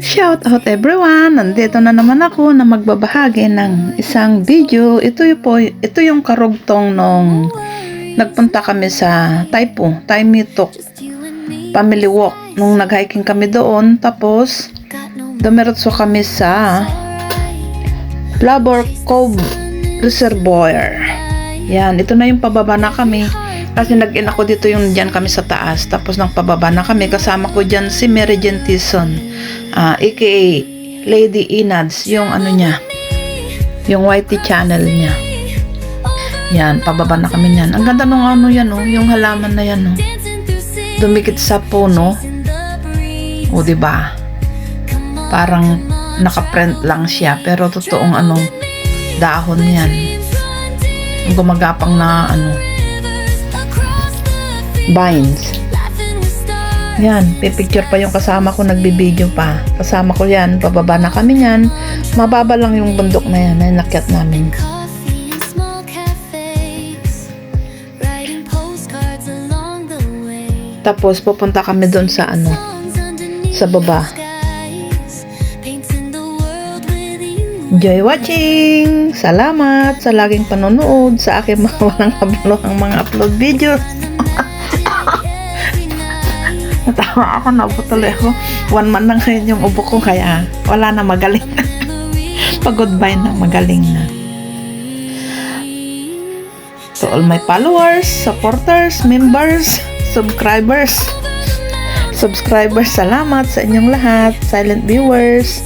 Shout out everyone! Nandito na naman ako na magbabahagi ng isang video. Ito yung karugtong nung nagpunta kami sa Taipo, Taimitok Family Walk. Nung nag-hiking kami doon, tapos dumiretso kami sa Flower Cove Reservoir. Yan, ito na yung pababa na kami. Kasi nag-in ako dito yung dyan kami sa taas. Tapos nang pababa na kami, kasama ko dyan si Mary Jane Tison, aka Lady Inads, yung ano niya, yung YT channel niya. Yan, pababa na kami niyan. Ang ganda nung ano yan, oh, yung halaman na yan, oh. Dumikit sa puno. O, diba? Parang naka-print lang siya, pero totoong anong dahon yan. Yung gumagapang na ano, vines. Yan, pipicture pa yung kasama ko, nagbibideo pa. Kasama ko yan, pababa na kami yan. Mababa lang yung bundok na yan, na nakyat namin. Tapos pupunta kami doon sa ano, sa baba. Enjoy watching! Salamat sa laging panonood sa aking mga walang kabuluhang mga upload videos. Natawa ako, nabutuloy ako. 1 month lang ngayon yung ubo ko, kaya wala na, magaling. Pag-goodbye na, magaling na. To all my followers, supporters, members, subscribers, salamat sa inyong lahat, silent viewers,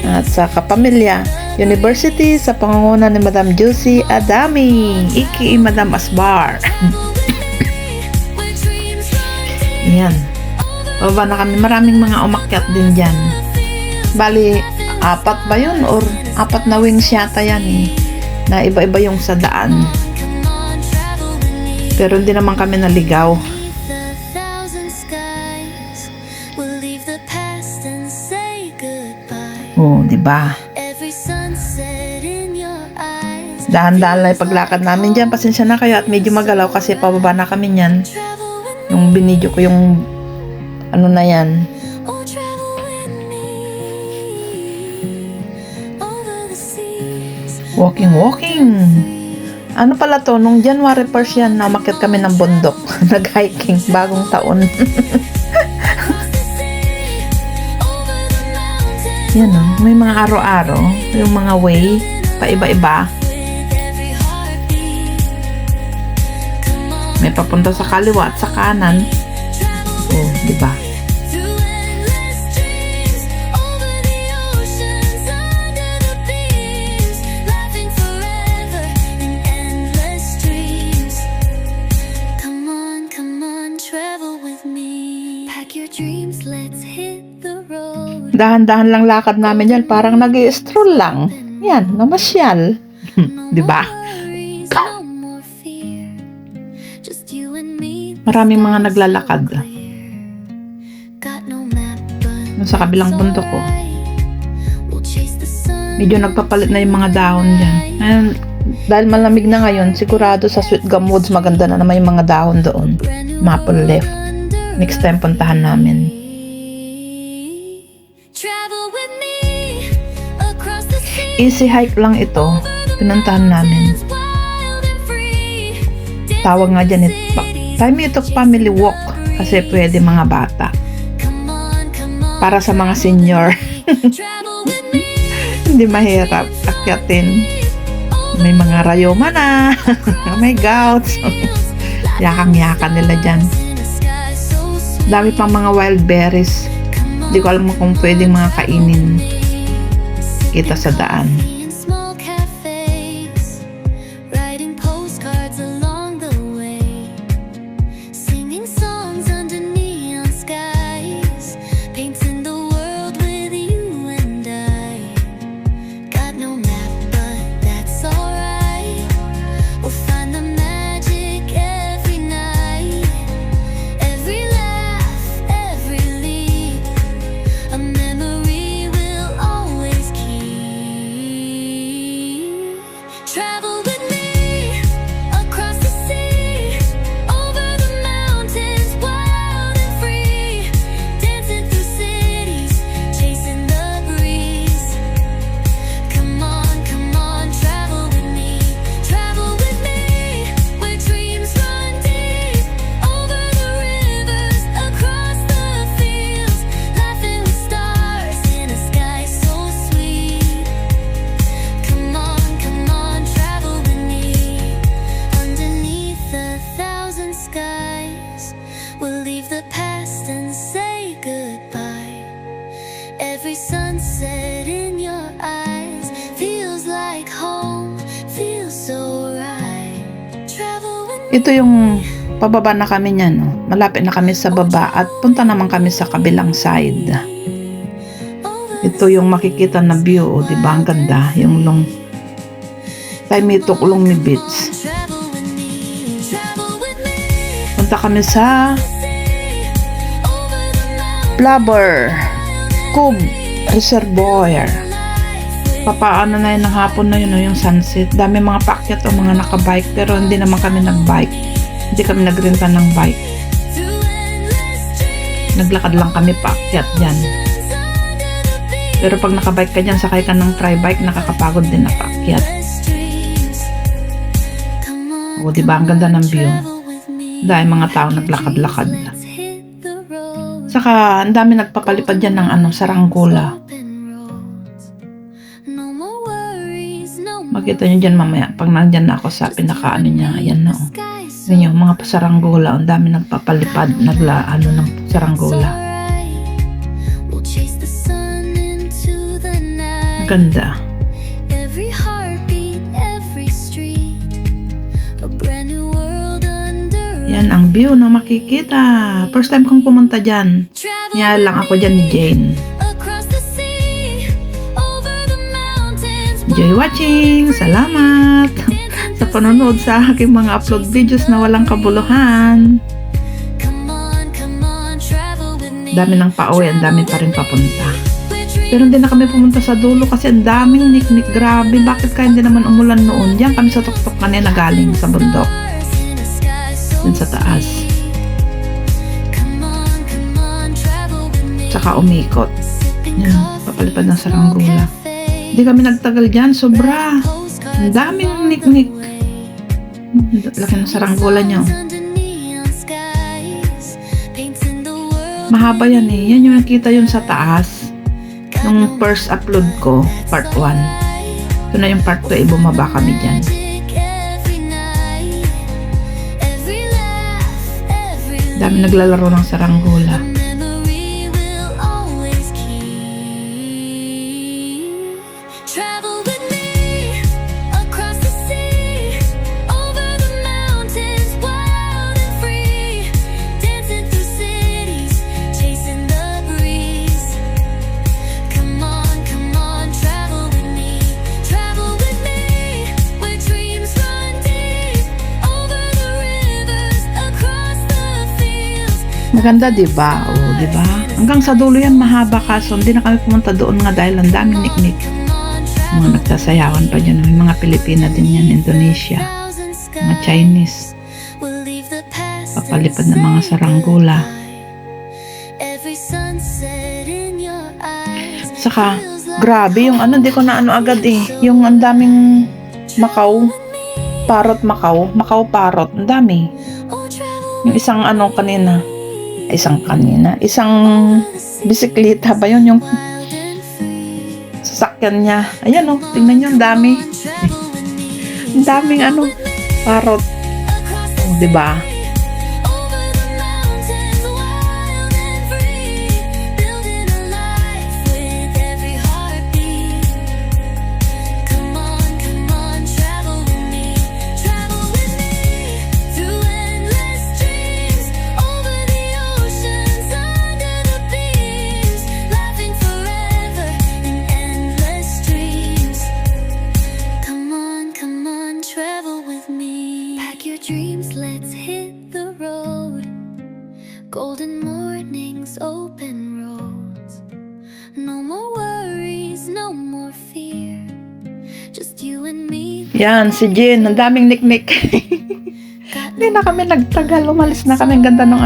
at sa kapamilya, university, sa pangunguna ni Madam Josie Adami, iki Madam Asbar. Yan. Baba na kami. Maraming mga umakyat din dyan. Bali, 4 ba yun? Or 4 na wings yata yan eh. Na iba-iba yung sa daan. Pero hindi naman kami naligaw. Oh, diba? Dahan-dahan lang paglakad namin dyan. Pasensya na kayo at medyo magalaw kasi pababa na kami nyan. Yung binidyo ko yung ano na yan. Walking. Ano pala to? Nung January 1st yan, namakit kami ng bundok. Nag-hiking, bagong taon. Yan o, may mga aro-aro. Yung mga way, paiba-iba. May papunta sa kaliwa at sa kanan. Oh, diba? Dahan-dahan lang lakad namin yan. Parang nag-i-stroll lang. Yan, namasyal. Diba? Maraming mga naglalakad. Sa kabilang bundok ko. Medyo nagpapalit na yung mga dahon dyan. Ngayon, dahil malamig na ngayon, sigurado sa Sweet Gum Woods maganda na naman yung mga dahon doon. Maple leaf. Next time puntahan namin. Easy hike lang ito. Pinuntahan namin. Tawag nga dyan ito, Taimitok Family Walk. Kasi pwede mga bata. Para sa mga senior. Hindi mahirap akyatin. May mga rayoma na. May gouts. Yakang-yakan nila dyan. Dami pang mga wild berries. Hindi ko alam kung pwedeng mga kainin kita sa daan. sunset in your eyes feels like home, feels so right. Travel with me. Ito yung pababa na kami niyan, no? Malapit na kami sa baba at punta naman kami sa kabilang side. Ito yung makikita na view, oh, di ba? Ang ganda, yung Taimitok Longmi Beach. Travel with me, travel with me. Punta kami sa Over the mountains, Blubber Cove Reservoir. life with Papaano na yun ng hapon na yun, no? Yung sunset. Dami mga paakyat o mga nakabike, pero hindi naman kami nagbike. Hindi kami nagrenta ng bike. through endless dreams. Naglakad lang kami paakyat dyan. Under the beat. Pero pag nakabike ka dyan, sakay ka ng tri-bike, nakakapagod din na paakyat. Endless dreams. Come on, O, diba? Ang ganda ng view. travel with me. Dahil mga tao naglakad-lakad. Let's hit the road. Saka, ang dami nagpapalipad dyan ng saranggola. Open roads. No more worries, no more Makita nyo dyan mamaya. Pag nandyan na ako sa pinakaano niya, ayan na, oh. skies. Yun yung mga saranggola. Ang dami nagpapalipad, ng saranggola. Alright. We'll chase the sun into the night. Ganda. Every heartbeat, every street, a brand new world under. Yan ang view na makikita. First time kong pumunta dyan. Travel Yan lang ako dyan ni Jane. across the sea, over the mountains. Enjoy watching! Salamat! Sa panonood sa aking mga upload videos na walang kabuluhan. Come on, travel with me. Dami ng pauwi, ang dami pa rin papunta. We're dreaming Pero hindi na kami pumunta sa dulo kasi ang daming niknik. Grabe, bakit kaya hindi naman umulan noon? Diyan kami sa tuktok kanina galing sa bundok. in a sky so Dun sa taas. Come on, travel with me. Tsaka umikot. Sipping Yan, coffee, papalipad ng no saranggola. cafe. Hindi kami nagtagal dyan, sobra. Postcards Ang daming niknik. Laki ng saranggola niya. under neon skies, painting the world. Mahaba yan eh. Yan yung nakita yun sa taas. Nung first upload ko, part 1. Ito na yung part 2, bumaba kami dyan. Every night, every laugh, every Dami naglalaro ng saranggola. memory will always keep. Travel with me across the sea, over the mountains, wild and free, dancing through cities, chasing the breeze. Come on, travel with me, where dreams run deep, over the rivers, across the fields. Maganda, diba? O, diba? Hanggang sa dulo yan, mahaba kaso hindi na kami pumunta doon nga dahil ang daming niknik. Come on, travel Mga nagsasayawan pa dyan. May mga Pilipina din yan, Indonesia. thousand Mga skies. Chinese. We'll leave the past Papalipad and ng mga say saranggola. goodbye. Every sunset in your eyes Saka, feels like grabe yung hindi ko na agad eh. Yung ang daming Macau. Parrot Macau. Macau parrot. Ang dami. oh, travel Yung isang isang bisikleta ba yun? Yung wild and free. sasakyan niya. Ayan o, tingnan nyo, ang dami. Travel with me Ang daming parrot. across the O, diba? over the mountains, wild and free, building a life with every heartbeat. Come on, travel with me, through endless dreams, over the oceans, under the beams, laughing forever in endless dreams. Come on, travel with me. Pack your dreams, let's hit the road. Golden mornings, open roads. No more worries, no more fear. Just you and me. Yan, si Jen. Ang daming niknik. Got Hindi na kami nagtagal. Umalis na kami. Ang ganda ng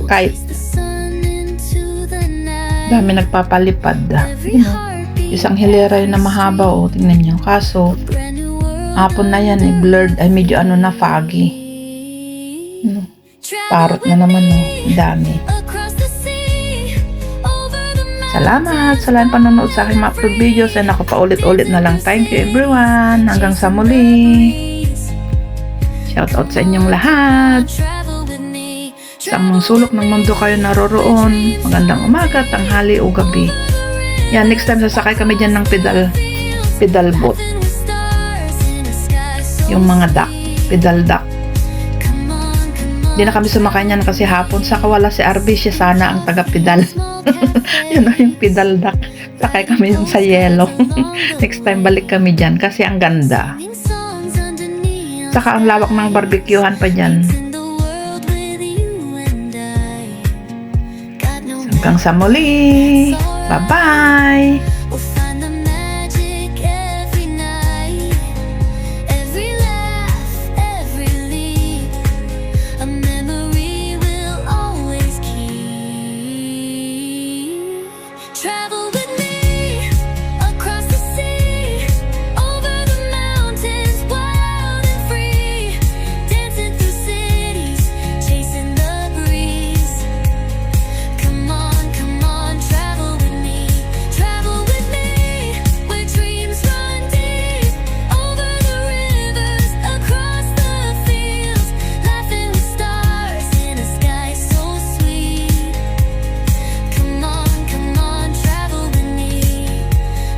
kahit the sun into the night. dami nagpapalipad. Every You know, heartbeat, isang hilera yun na mahaba o. Tingnan nyo. Kaso, brand new world. hapon na yan eh. Blurred. Ay, medyo na foggy. Ano, parrot na naman o. Ang dami. Across the sea, over the Salamat sa lahat panonood sa aking mga upload videos. And ako pa ulit-ulit na lang. Thank you everyone. Hanggang sa muli. mountains. Shout out sa inyong lahat. Travel with me. Sa mga sulok ng mundo kayo naroroon. Magandang umaga, tanghali o gabi. Yan, next time sasakay kami dyan ng pedal boat. Yung mga duck, pedal duck. Hindi na kami sumakay niyan kasi hapon. Saka wala si RB, siya sana ang taga-pedal. Yun na yung pedal duck. Sakay kami yung sa yellow. Next time balik kami dyan kasi ang ganda. Saka ang lawak ng barbecuehan pa dyan. Hanggang sa muli. Bye-bye! We'll find the magic every night. Every laugh, every leap, a memory we'll always keep. Travel with me across the sea, over the mountains, wild and free, dancing through cities, chasing the breeze. Come on, travel with me. Travel with me, where dreams run deep, over the rivers, across the fields, laughing with stars in a sky so sweet. Come on, travel with me,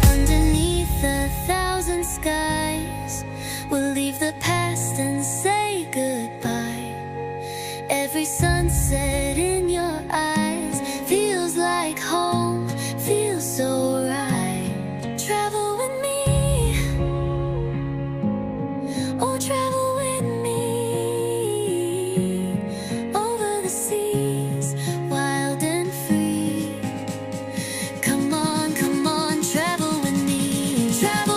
underneath 1,000 skies. We'll leave the past and say goodbye. Every sunset in your eyes feels like home, feels so right. Travel with me, oh travel with me, over the seas, wild and free. Come on, travel with me. Travel